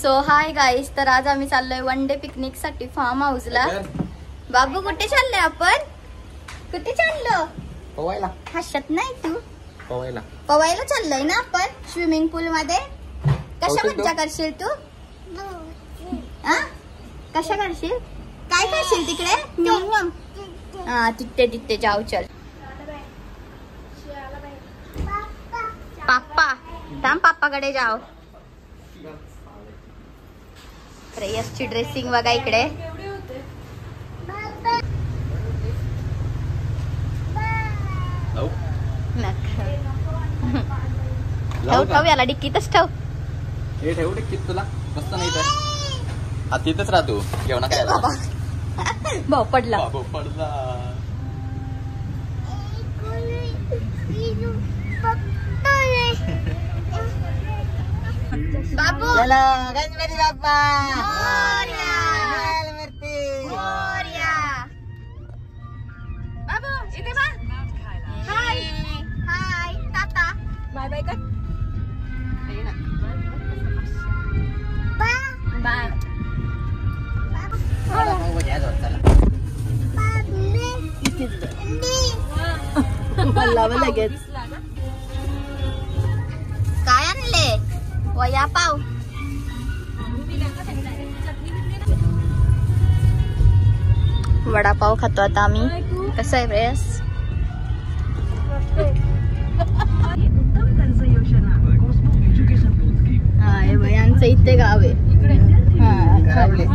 So hi guys, तर आज आम्ही चाललोय वन डे पिकनिक साठी फार्म हाऊसला. बाबू कुठे चाललोय आपण? कुठे चाललो? पवायला. हसत नाही तू? पवायला चाललोय ना आपण स्विमिंग पूल मध्ये. कशा मज्जा करशील तू? कशा करशील? काय करशील तिकडे? तिथे जाऊ चल. पापा थांब, पापाकडे जाओ. प्रेयसची ड्रेसिंग बघा इकडे. ठेव याला डिक्कीतच ठेव. हे ठेव डिक्कीत, तुला मस्त नाही तर तिथेच राहतो. जेवणा काय भाऊ पडला. बाबू गणपती बाप्पा बाबू इथे बा. हाय हाय टाटा बाय बाय कर. बाय लगेच. काय आणले? वया पाव. वडापाव खातो आता आम्ही. कसं आहे प्रेयस? यांचं इथे गाव आहे. करवले.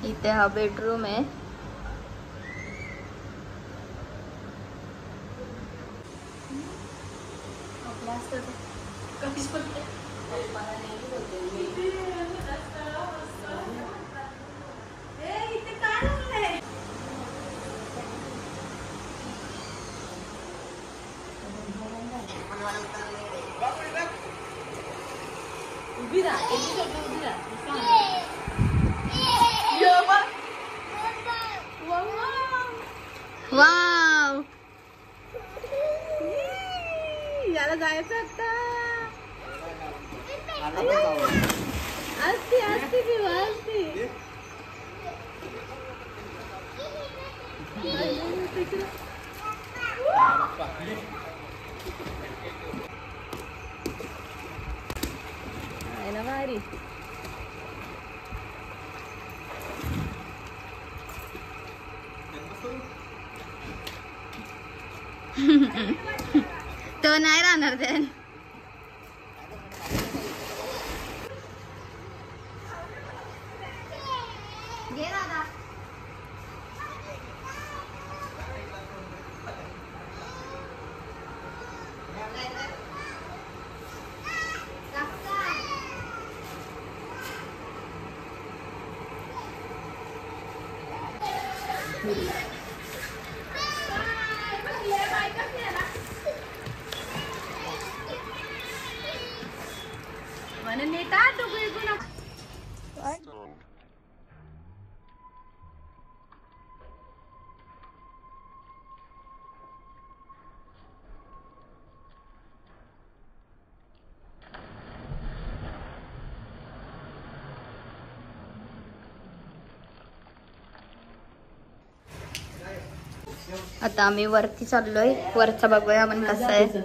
इथे हा बेडरूम आहे. वाव, याला जायचं आता. असती ना भारी. तो नाही राहणार ते. घे दादा. आता आम्ही वरती चाललोय. वरचा बघूया आपण कसं आहे.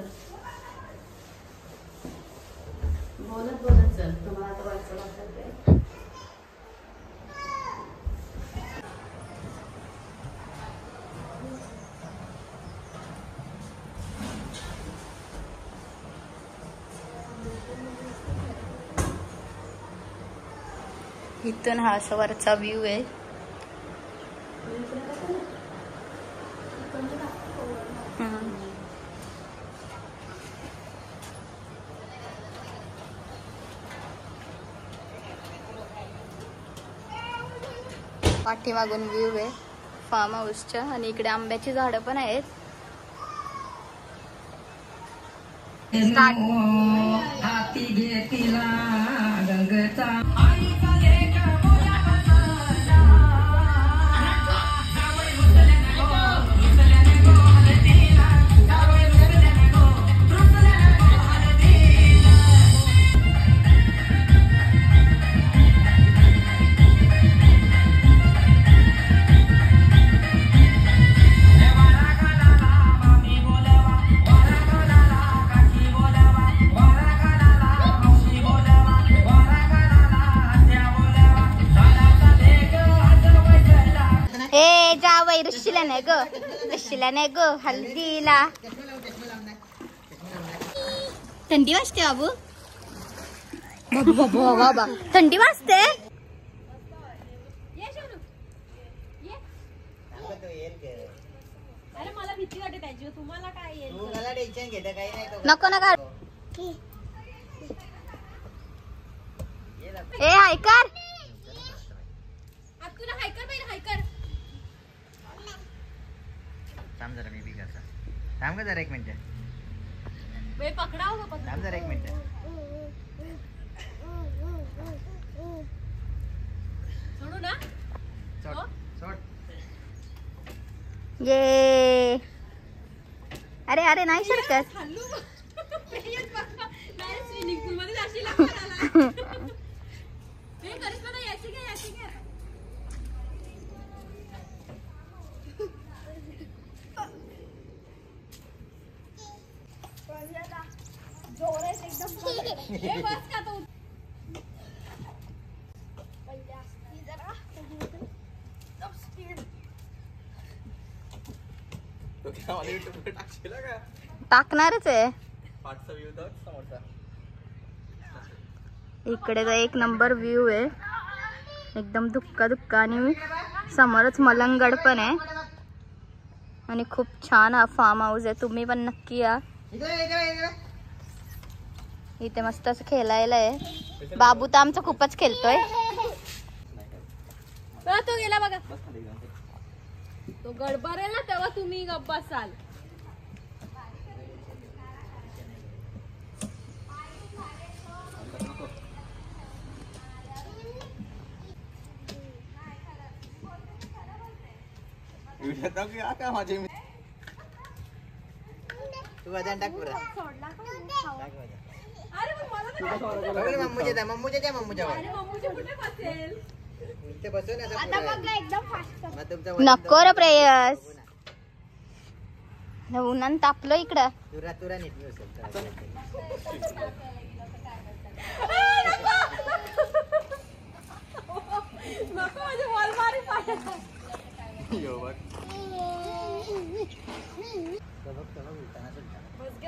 इथून हा असा वरचा व्ह्यू आहे. पाठीमागून व्ह्यू आहे फार्म हाऊसच्या. आणि इकडे आंब्याची झाडं पण आहेत. जावई ऋषीला नाही ग, ऋषीला नाही ग, हल्दीला. थंडी वाजते बाबू. बाबू बाबू बाबा थंडी वाजते. अरे मला भीती वाटते त्याची. तुम्हाला काय येईल? नको नका. ए हायकर, तुला हायकर पाहिजे. हायकर थांब जरा, मी बी करता. थांब का जरा 1 मिनिट. पकडाव ग. थांब जरा 1 मिनिट. सोडू ना. सोड. ये. अरे अरे नाही सरकत. स्विमिंग पूल मध्ये जाशील. करिश्मा नाही याची घे, याची घे. जोरात एकदम. बस का तू. टाकणारच आहे. पाठचा व्ह्यू तर समोरचा. इकडे तर एक नंबर व्ह्यू आहे एकदम धुक्का. आणि समोरच मलंगड पण आहे. आणि खूप छान हा फार्म हाऊस आहे. तुम्ही पण नक्की या. इथे मस्त असं खेळायला आहे. बाबू तर आमचा खूपच खेळतोय. तो गेला बघा. तो गडबडेल ना तेव्हा तुम्ही गप्प बसाल. तू वजन टाक पुरा. अरे मग मला तर मम्मूच्या द्या, मम्मूच्या अरे मम्मूचे कुठे बसेल. ते बसव ना आता बघ एकदम फास्ट. नको रे प्रेयस. उन्हान तापलं इकडं. तुरा नीट नको माझे बॉल मारी पाहिजे.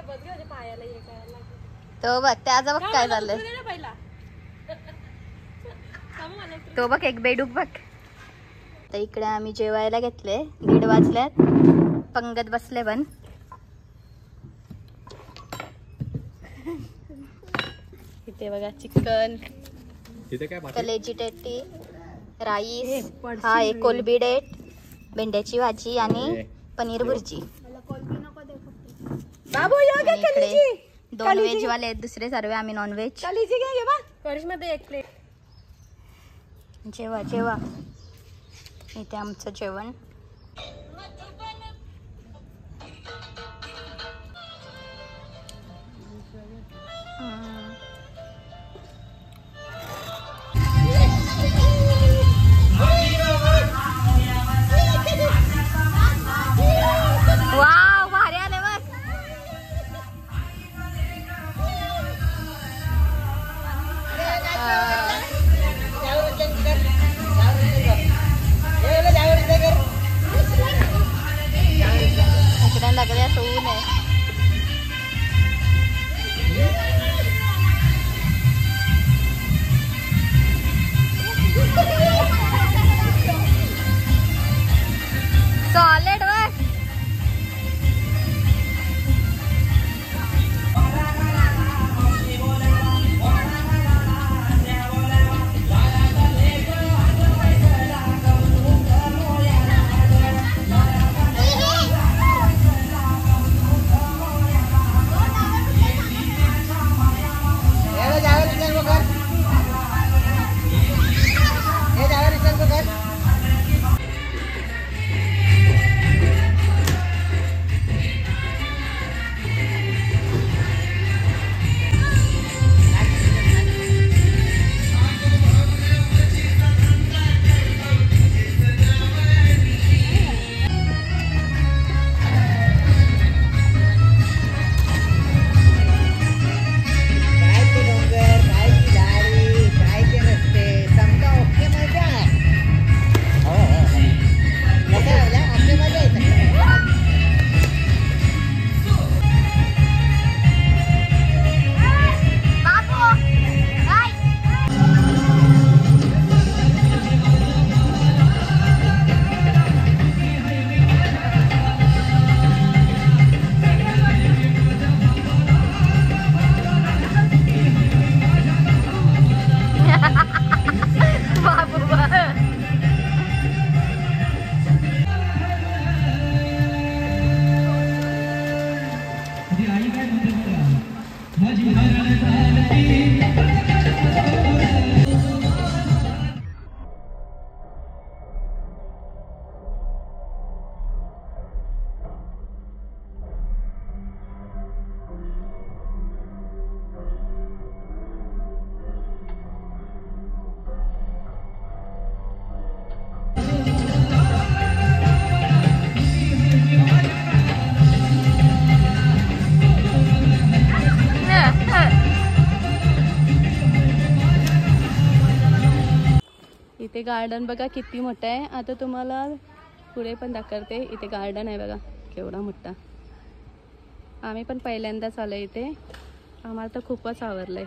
बस घे माझ्या पायाला हे करायला. तो बघ त्याचं बघ काय झालंय. पहिला तो बघ एक बेडूक बघ. तर इकडे आम्ही जेवायला घेतले. 1:30 वाजल्यात. पंगत बसले पण. इथे बघा चिकन, कलेजी टेटी, राईस, हा एक कोलबी डेट, भेंड्याची भाजी आणि पनीर भुर्जी. बाबू इकडे 2 व्हेज वाले आहेत, दुसरे सर्व आम्ही नॉन व्हेज. मध्ये एक प्लेट. जेवा जेवा. इथे आमचं जेवण. वाव भारी आले बघ. इथे गार्डन बघा किती मोठं आहे. आता तुम्हाला पुढे पण दाखवते. इथे गार्डन आहे बघा केवढा मोठा. आम्ही पण पहिल्यांदाच आलोय इथे. आम्हाला तर खूपच आवडलंय.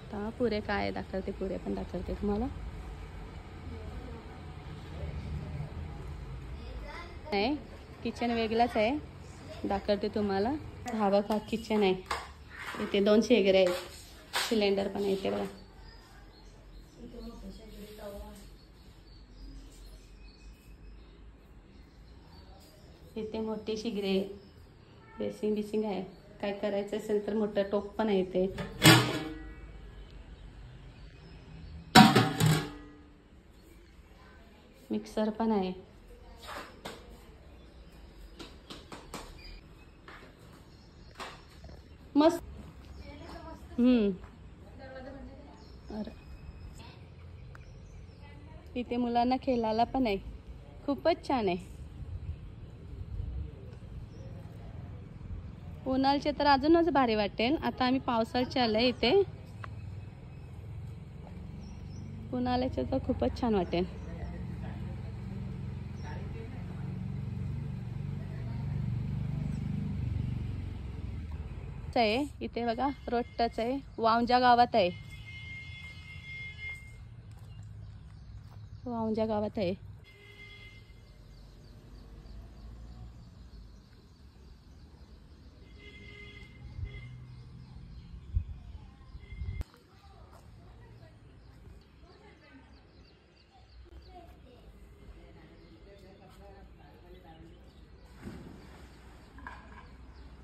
आता पुढे काय दाखवते, पुढे पण दाखवते तुम्हाला. नाही किचन वेगळाच आहे, दाखवते तुम्हाला. हा बघा किचन आहे. इथे 2 शेगड्या आहेत, सिलेंडर पण आहे इथे बघा. इथे मोठी शिगरे, बेसिंग बिसिंग आहे. काय करायचं असेल तर मोठं टोप पण आहे इथे. मिक्सर पण आहे. मस्त. अरे इथे मुलांना खेळायला पण आहे, खूपच छान आहे. उन्हाळ्याचे तर अजूनच भारी वाटेल. आता आम्ही पावसाळ्याचे आले इथे. उन्हाळ्याचे तर खूपच छान वाटेल. आहे इथे बघा, रोड टच आहे. वावंजा गावात आहे, वावंजा गावात आहे.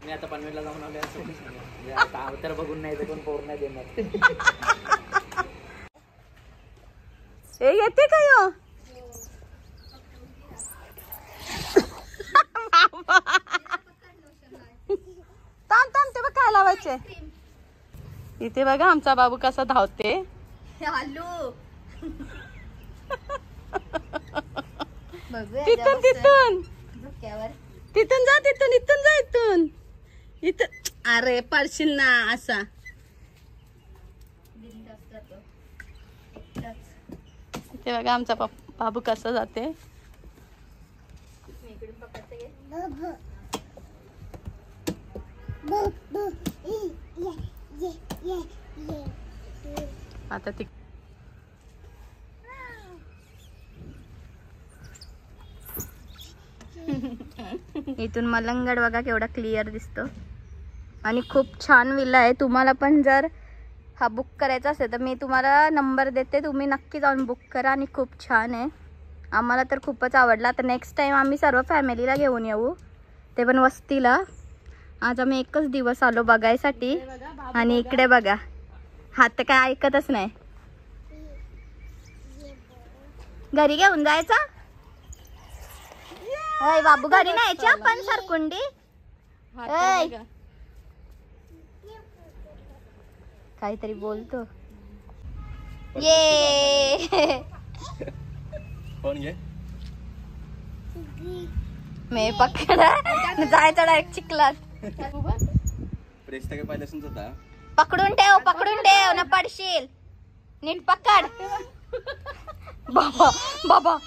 मी आता पनवेलला जाऊन आले असं अवतार बघून नाही तर कोण पोर नाही देणार. येते का यो? थांब थांब, ते बघ काय लावायचे. इथे बघा आमचा बाबू कसा धावते. तिथून तिथून तिथून जा, तिथून इथून जा, इथून इथं. अरे पडशील ना असा. ते बघा आमचा बाबू कसं जाते. आता ती इथून मलंगड बघा केवढा क्लिअर दिसतो आणि खूप छान विला आहे. तुम्हाला पण जर हा बुक करायचा असेल तर मी तुम्हाला नंबर देते, तुम्ही नक्की जाऊन बुक करा. आणि खूप छान आहे, आम्हाला तर खूपच आवडला. तर नेक्स्ट टाइम आम्ही सर्व फॅमिलीला घेऊन येऊ, ते पण वस्तीला. आज आम्ही एकच दिवस आलो बघायसाठी. आणि इकडे बघा, हा तर काय ऐकतच नाही. घरी घेऊन जायचा. अय बाबू घरी न्यायची आपण सरकुंडी. काहीतरी बोलतो. ये कोण घे मी पकडा जायचं डायरेक्ट चिखलात. प्रेस काय पाहिजे असून होता. पकडून ठेव ना पडशील. नीट पकड. बाबा बाबा